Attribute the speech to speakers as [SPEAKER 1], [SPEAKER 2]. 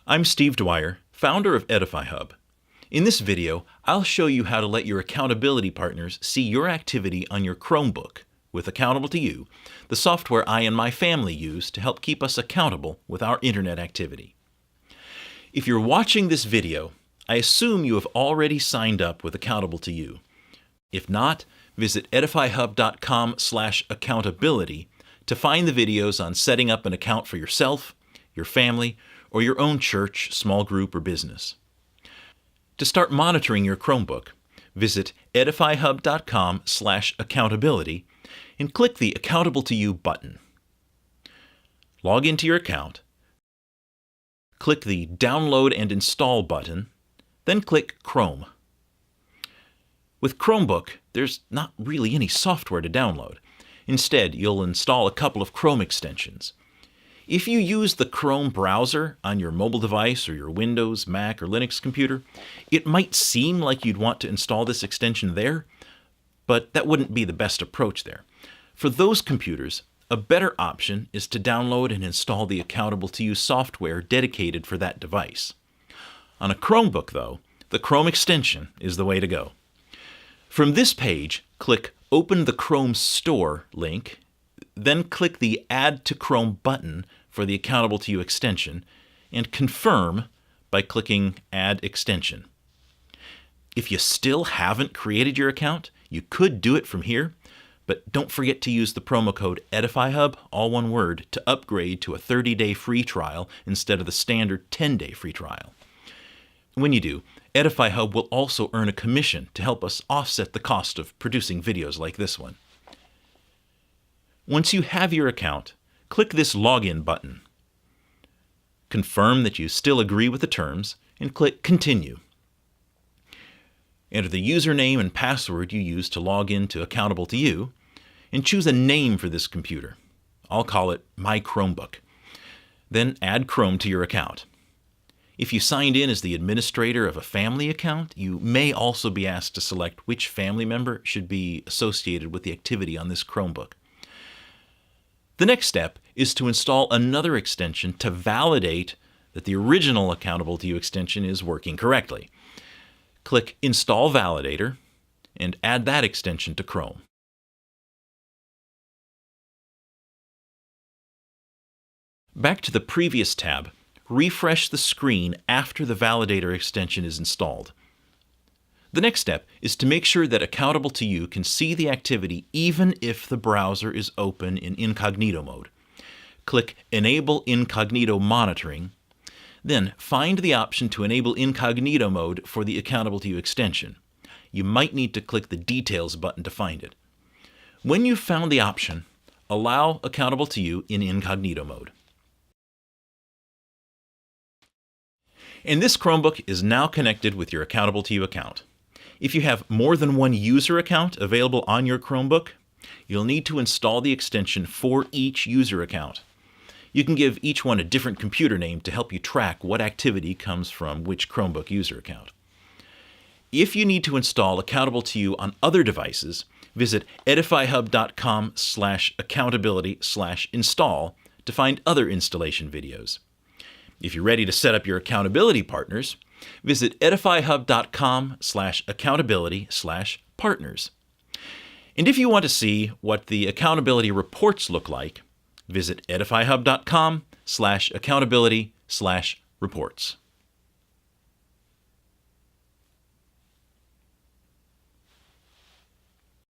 [SPEAKER 1] I'm Steve Dwyer, founder of Edify Hub. In this video, I'll show you how to let your accountability partners see your activity on your Chromebook with Accountable2You, the software I and my family use to help keep us accountable with our internet activity. If you're watching this video, I assume you have already signed up with Accountable2You. If not, visit edifyhub.com/accountability to find the videos on setting up an account for yourself, your family, or your own church, small group, or business. To start monitoring your Chromebook, visit edifyhub.com/accountability and click the Accountable2You button. Log into your account, click the Download and Install button, then click Chrome. With Chromebook, there's not really any software to download. Instead, you'll install a couple of Chrome extensions. If you use the Chrome browser on your mobile device or your Windows, Mac, or Linux computer, it might seem like you'd want to install this extension there, but that wouldn't be the best approach there. For those computers, a better option is to download and install the Accountable2You software dedicated for that device. On a Chromebook, though, the Chrome extension is the way to go. From this page, click Open the Chrome Store link, then click the Add to Chrome button for the Accountable2You extension, and confirm by clicking Add Extension. If you still haven't created your account, you could do it from here, but don't forget to use the promo code EDIFYHUB, all one word, to upgrade to a 30-day free trial instead of the standard 10-day free trial. When you do, Edify Hub will also earn a commission to help us offset the cost of producing videos like this one. Once you have your account, click this Login button. Confirm that you still agree with the terms and click Continue. Enter the username and password you use to log in to Accountable2You and choose a name for this computer. I'll call it My Chromebook. Then add Chrome to your account. If you signed in as the administrator of a family account, you may also be asked to select which family member should be associated with the activity on this Chromebook. The next step is to install another extension to validate that the original Accountable2You extension is working correctly. Click Install Validator and add that extension to Chrome. Back to the previous tab, refresh the screen after the Validator extension is installed. The next step is to make sure that Accountable2You can see the activity even if the browser is open in Incognito mode. Click Enable Incognito Monitoring, then find the option to enable Incognito mode for the Accountable2You extension. You might need to click the Details button to find it. When you've found the option, allow Accountable2You in Incognito mode. And this Chromebook is now connected with your Accountable2You account. If you have more than one user account available on your Chromebook, you'll need to install the extension for each user account. You can give each one a different computer name to help you track what activity comes from which Chromebook user account. If you need to install Accountable2You on other devices, visit edifyhub.com/accountability/install to find other installation videos. If you're ready to set up your accountability partners, visit edifyhub.com/accountability/partners. And if you want to see what the accountability reports look like, visit edifyhub.com/accountability/reports.